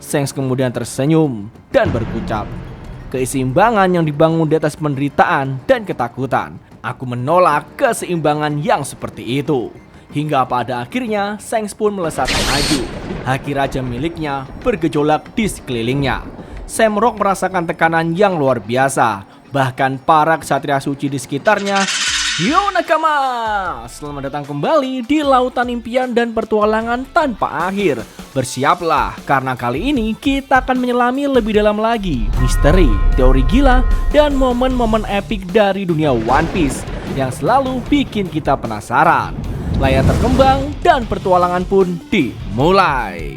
Shanks kemudian tersenyum dan bergucap, "Keseimbangan yang dibangun di atas penderitaan dan ketakutan. Aku menolak keseimbangan yang seperti itu." Hingga pada akhirnya Shanks pun melesat maju. Haki raja miliknya bergejolak di sekelilingnya. Shamrock merasakan tekanan yang luar biasa. Bahkan para ksatria suci di sekitarnya. Yo nakama, selamat datang kembali di Lautan Impian dan Pertualangan Tanpa Akhir. Bersiaplah karena kali ini kita akan menyelami lebih dalam lagi misteri, teori gila, dan momen-momen epik dari dunia One Piece yang selalu bikin kita penasaran. Layar terkembang dan pertualangan pun dimulai.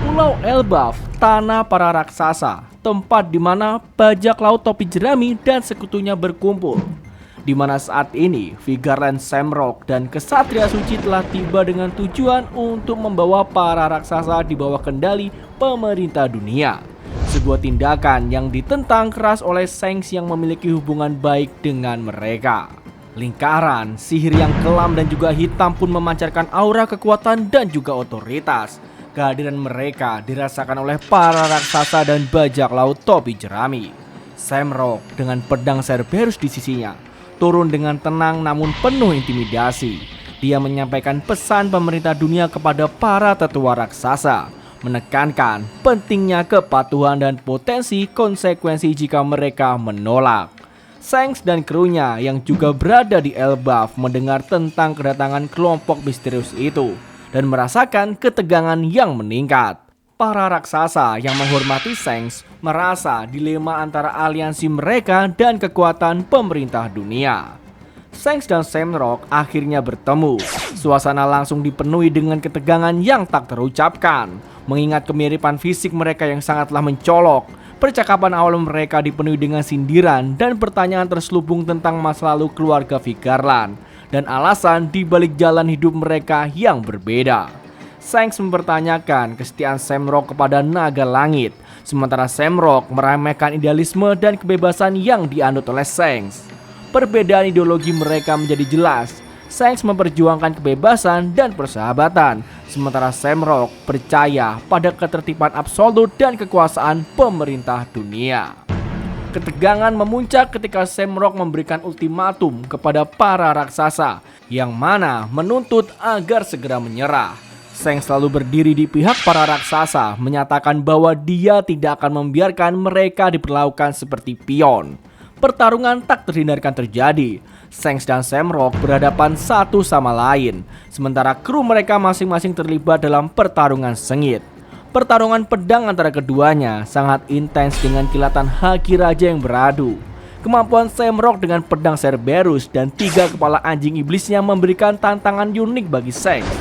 Pulau Elbaf, tanah para raksasa, tempat di mana bajak laut topi jerami dan sekutunya berkumpul. Di mana saat ini Vigarland, Shamrock, dan Ksatria Suci telah tiba dengan tujuan untuk membawa para raksasa di bawah kendali pemerintah dunia. Sebuah tindakan yang ditentang keras oleh Shanks yang memiliki hubungan baik dengan mereka. Lingkaran, sihir yang kelam dan juga hitam pun memancarkan aura kekuatan dan juga otoritas. Kehadiran mereka dirasakan oleh para raksasa dan bajak laut topi jerami. Shamrock dengan pedang Cerberus di sisinya turun dengan tenang namun penuh intimidasi. Dia menyampaikan pesan pemerintah dunia kepada para tetua raksasa, menekankan pentingnya kepatuhan dan potensi konsekuensi jika mereka menolak. Shanks dan krunya yang juga berada di Elbaf mendengar tentang kedatangan kelompok misterius itu dan merasakan ketegangan yang meningkat. Para raksasa yang menghormati Shanks merasa dilema antara aliansi mereka dan kekuatan pemerintah dunia. Shanks dan Shamrock akhirnya bertemu. Suasana langsung dipenuhi dengan ketegangan yang tak terucapkan. Mengingat kemiripan fisik mereka yang sangatlah mencolok, percakapan awal mereka dipenuhi dengan sindiran dan pertanyaan terselubung tentang masa lalu keluarga Vigarland dan alasan di balik jalan hidup mereka yang berbeda. Shanks mempertanyakan kesetiaan Shamrock kepada naga langit, sementara Shamrock meremehkan idealisme dan kebebasan yang dianut oleh Shanks. Perbedaan ideologi mereka menjadi jelas. Shanks memperjuangkan kebebasan dan persahabatan, sementara Shamrock percaya pada ketertiban absolut dan kekuasaan pemerintah dunia. Ketegangan memuncak ketika Shamrock memberikan ultimatum kepada para raksasa, yang mana menuntut agar segera menyerah. Shanks selalu berdiri di pihak para raksasa, menyatakan bahwa dia tidak akan membiarkan mereka diperlakukan seperti pion. Pertarungan tak terhindarkan terjadi. Shanks dan Shamrock berhadapan satu sama lain, sementara kru mereka masing-masing terlibat dalam pertarungan sengit. Pertarungan pedang antara keduanya sangat intens dengan kilatan haki raja yang beradu. Kemampuan Shamrock dengan pedang Cerberus dan 3 kepala anjing iblisnya memberikan tantangan unik bagi Shanks.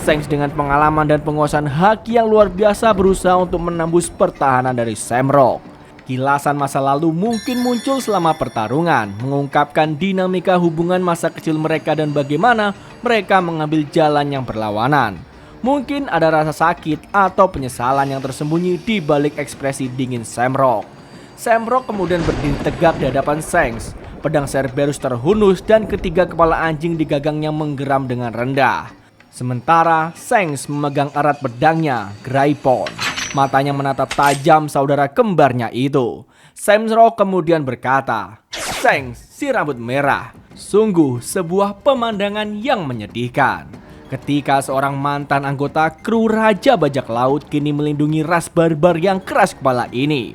Shanks dengan pengalaman dan penguasaan haki yang luar biasa berusaha untuk menembus pertahanan dari Shamrock. Kilasan masa lalu mungkin muncul selama pertarungan, mengungkapkan dinamika hubungan masa kecil mereka dan bagaimana mereka mengambil jalan yang berlawanan. Mungkin ada rasa sakit atau penyesalan yang tersembunyi di balik ekspresi dingin Shamrock. Shamrock kemudian berdiri tegak di hadapan Shanks. Pedang Cerberus terhunus dan ketiga kepala anjing di gagangnya menggeram dengan rendah. Sementara Shanks memegang erat pedangnya, Graipon. Matanya menatap tajam saudara kembarnya itu. Shamrock kemudian berkata, "Shanks, si rambut merah, sungguh sebuah pemandangan yang menyedihkan." Ketika seorang mantan anggota kru Raja Bajak Laut kini melindungi ras barbar yang keras kepala ini.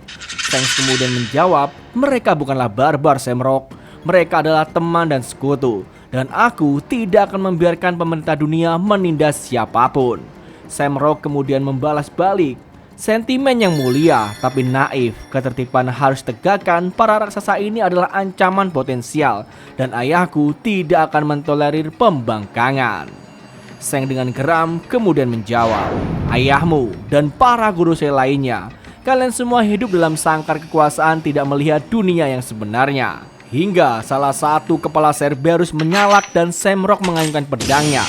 Shanks kemudian menjawab, "Mereka bukanlah barbar, Shamrock. Mereka adalah teman dan sekutu. Dan aku tidak akan membiarkan pemerintah dunia menindas siapapun." Shamrock kemudian membalas balik, "Sentimen yang mulia tapi naif, ketertiban harus tegakkan. Para raksasa ini adalah ancaman potensial dan ayahku tidak akan mentolerir pembangkangan." Shanks dengan geram kemudian menjawab, "Ayahmu dan para guru saya lainnya, kalian semua hidup dalam sangkar kekuasaan, tidak melihat dunia yang sebenarnya." Hingga salah satu kepala Cerberus menyalak dan Shamrock mengayunkan pedangnya.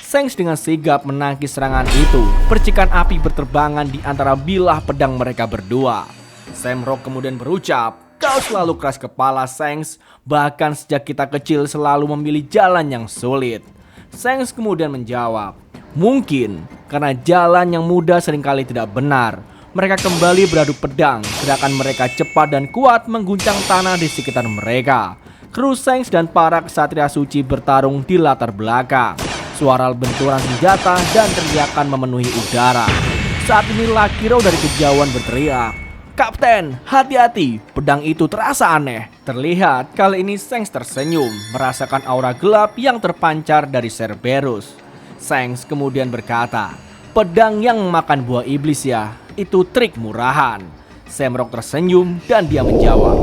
Shanks dengan sigap menangkis serangan itu. Percikan api berterbangan di antara bilah pedang mereka berdua. Shamrock kemudian berucap, Kau selalu keras kepala, Shanks. Bahkan sejak kita kecil selalu memilih jalan yang sulit. Shanks kemudian menjawab, mungkin karena jalan yang mudah seringkali tidak benar. Mereka kembali beradu pedang. Gerakan mereka cepat dan kuat mengguncang tanah di sekitar mereka. Kru Shanks dan para kesatria suci bertarung di latar belakang. Suara benturan senjata dan teriakan memenuhi udara. Saat ini Lakiro dari kejauhan berteriak, "Kapten, hati-hati, pedang itu terasa aneh." Terlihat kali ini Shanks tersenyum, merasakan aura gelap yang terpancar dari Cerberus. Shanks kemudian berkata, "Pedang yang memakan buah iblis ya, itu trik murahan." Shamrock tersenyum dan dia menjawab,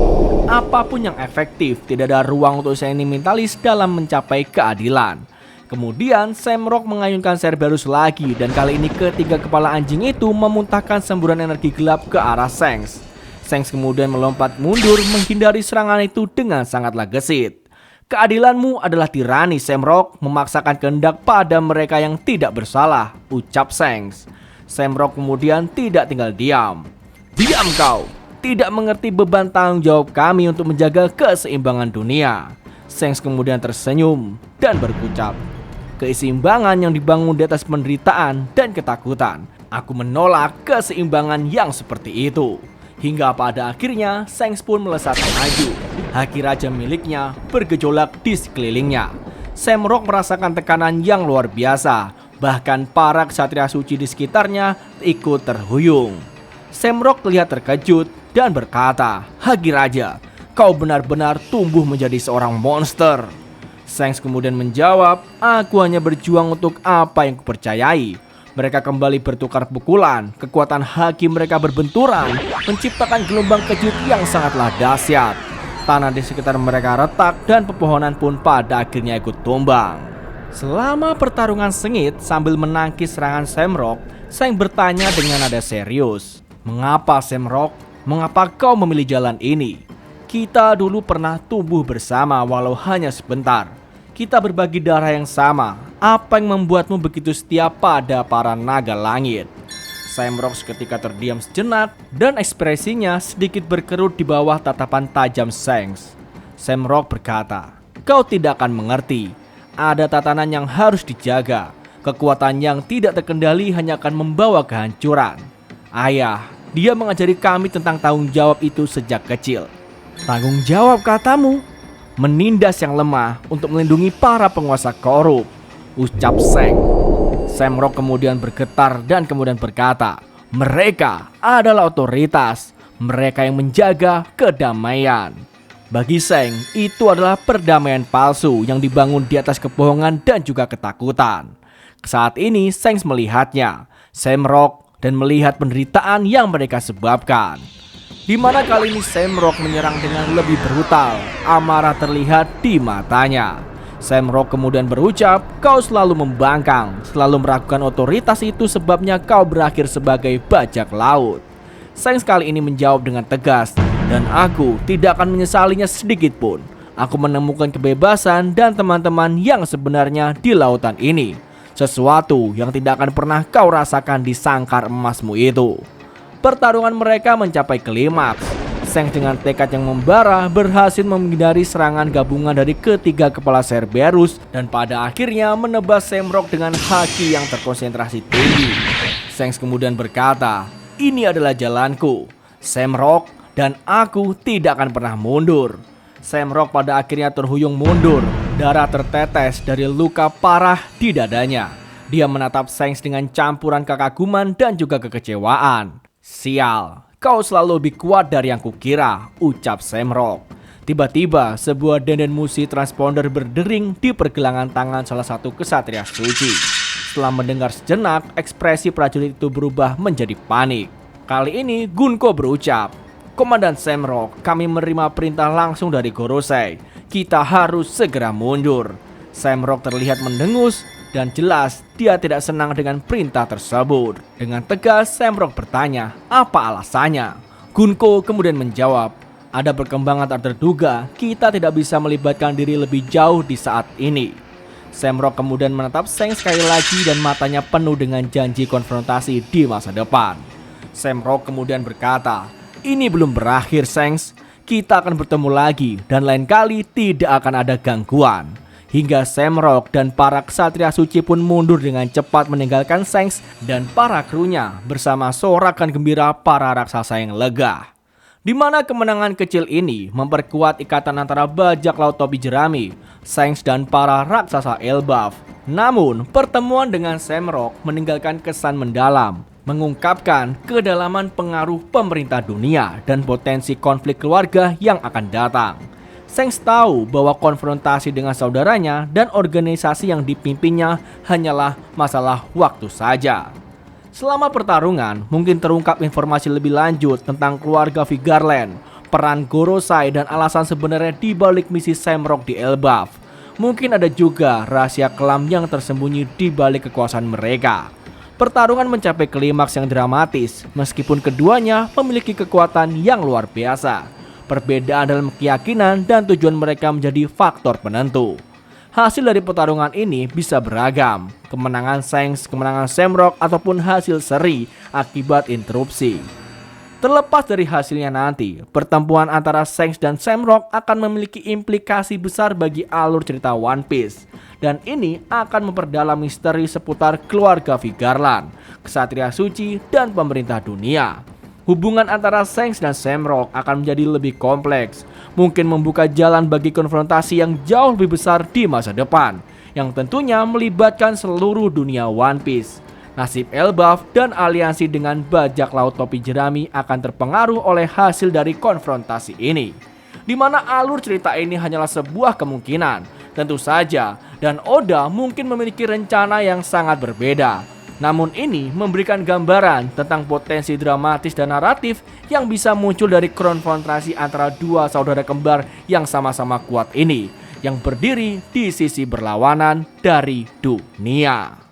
"Apapun yang efektif, tidak ada ruang untuk sentimentalis dalam mencapai keadilan." Kemudian Shamrock mengayunkan Cerberus lagi dan kali ini ketiga kepala anjing itu memuntahkan semburan energi gelap ke arah Shanks. Shanks kemudian melompat mundur menghindari serangan itu dengan sangatlah gesit. "Keadilanmu adalah tirani, Shamrock, memaksakan kehendak pada mereka yang tidak bersalah," ucap Shanks. Shamrock kemudian tidak tinggal diam. "Diam kau, tidak mengerti beban tanggung jawab kami untuk menjaga keseimbangan dunia." Shanks kemudian tersenyum dan berucap, "Keseimbangan yang dibangun di atas penderitaan dan ketakutan. Aku menolak keseimbangan yang seperti itu." Hingga pada akhirnya Shanks pun melesat maju. Haki raja miliknya bergejolak di sekelilingnya. Shamrock merasakan tekanan yang luar biasa. Bahkan para ksatria suci di sekitarnya ikut terhuyung. Shamrock terlihat terkejut dan berkata, "Haki raja, kau benar-benar tumbuh menjadi seorang monster." Shanks kemudian menjawab, "Aku hanya berjuang untuk apa yang kupercayai." Mereka kembali bertukar pukulan. Kekuatan haki mereka berbenturan, menciptakan gelombang kejut yang sangatlah dahsyat. Tanah di sekitar mereka retak dan pepohonan pun pada akhirnya ikut tumbang. Selama pertarungan sengit sambil menangkis serangan Shamrock, Shanks bertanya dengan nada serius, "Mengapa, Shamrock? Mengapa kau memilih jalan ini? Kita dulu pernah tumbuh bersama walau hanya sebentar. Kita berbagi darah yang sama. Apa yang membuatmu begitu setia pada para naga langit?" Shamrock seketika terdiam sejenak dan ekspresinya sedikit berkerut di bawah tatapan tajam Shanks. Shamrock berkata, "Kau tidak akan mengerti. Ada tatanan yang harus dijaga. Kekuatan yang tidak terkendali hanya akan membawa kehancuran. Ayah, dia mengajari kami tentang tanggung jawab itu sejak kecil." "Tanggung jawab katamu? Menindas yang lemah untuk melindungi para penguasa korup," ucap Shanks. Shamrock kemudian bergetar dan kemudian berkata, "Mereka adalah otoritas. Mereka yang menjaga kedamaian." Bagi Shanks, itu adalah perdamaian palsu yang dibangun di atas kebohongan dan juga ketakutan. Saat ini Shanks melihatnya, Shamrock, dan melihat penderitaan yang mereka sebabkan. Di mana kali ini Shamrock menyerang dengan lebih brutal. Amarah terlihat di matanya. Shamrock kemudian berucap, "Kau selalu membangkang, selalu meragukan otoritas itu, sebabnya kau berakhir sebagai bajak laut." Shanks kali ini menjawab dengan tegas, "Dan aku tidak akan menyesalinya sedikit pun. Aku menemukan kebebasan dan teman-teman yang sebenarnya di lautan ini. Sesuatu yang tidak akan pernah kau rasakan di sangkar emasmu itu." Pertarungan mereka mencapai klimaks. Shanks dengan tekad yang membara berhasil menghindari serangan gabungan dari ketiga kepala Cerberus dan pada akhirnya menebas Shamrock dengan haki yang terkonsentrasi tinggi. Shanks kemudian berkata, "Ini adalah jalanku, Shamrock, dan aku tidak akan pernah mundur." Shamrock pada akhirnya terhuyung mundur. Darah tertetes dari luka parah di dadanya. Dia menatap Shanks dengan campuran kekaguman dan juga kekecewaan. "Sial, kau selalu lebih kuat dari yang kukira," ucap Shamrock. Tiba-tiba sebuah denden musik transponder berdering di pergelangan tangan salah satu kesatria suci. Setelah mendengar sejenak, ekspresi prajurit itu berubah menjadi panik. Kali ini Gunko berucap, "Komandan Shamrock, kami menerima perintah langsung dari Gorosei. Kita harus segera mundur." Shamrock terlihat mendengus dan jelas dia tidak senang dengan perintah tersebut. Dengan tegas Shamrock bertanya, "Apa alasannya?" Gunko kemudian menjawab, "Ada perkembangan tak terduga. Kita tidak bisa melibatkan diri lebih jauh di saat ini." Shamrock kemudian menatap Shanks sekali lagi dan matanya penuh dengan janji konfrontasi di masa depan. Shamrock kemudian berkata, "Ini belum berakhir, Shanks. kita akan bertemu lagi dan lain kali tidak akan ada gangguan. Hingga Shamrock dan para ksatria suci pun mundur dengan cepat meninggalkan Shanks dan para krunya bersama sorakan gembira para raksasa yang lega. Di mana kemenangan kecil ini memperkuat ikatan antara bajak laut topi jerami, Shanks dan para raksasa Elbaf. Namun pertemuan dengan Shamrock meninggalkan kesan mendalam, mengungkapkan kedalaman pengaruh pemerintah dunia dan potensi konflik keluarga yang akan datang. Shanks tahu bahwa konfrontasi dengan saudaranya dan organisasi yang dipimpinnya hanyalah masalah waktu saja. Selama pertarungan, mungkin terungkap informasi lebih lanjut tentang keluarga Vigarland, peran Gorosei dan alasan sebenarnya di balik misi Shamrock di Elbaf. Mungkin ada juga rahasia kelam yang tersembunyi di balik kekuasaan mereka. Pertarungan mencapai klimaks yang dramatis, meskipun keduanya memiliki kekuatan yang luar biasa. Perbedaan dalam keyakinan dan tujuan mereka menjadi faktor penentu. Hasil dari pertarungan ini bisa beragam, kemenangan Shanks, kemenangan Shamrock, ataupun hasil seri akibat interupsi. Terlepas dari hasilnya nanti, pertempuran antara Shanks dan Shamrock akan memiliki implikasi besar bagi alur cerita One Piece. Dan ini akan memperdalam misteri seputar keluarga Vigarland, ksatria suci, dan pemerintah dunia. Hubungan antara Shanks dan Shamrock akan menjadi lebih kompleks, mungkin membuka jalan bagi konfrontasi yang jauh lebih besar di masa depan, yang tentunya melibatkan seluruh dunia One Piece. Nasib Elbaf dan aliansi dengan bajak laut topi jerami akan terpengaruh oleh hasil dari konfrontasi ini, di mana alur cerita ini hanyalah sebuah kemungkinan, tentu saja, dan Oda mungkin memiliki rencana yang sangat berbeda. Namun ini memberikan gambaran tentang potensi dramatis dan naratif yang bisa muncul dari konfrontasi antara dua saudara kembar yang sama-sama kuat ini, yang berdiri di sisi berlawanan dari dunia.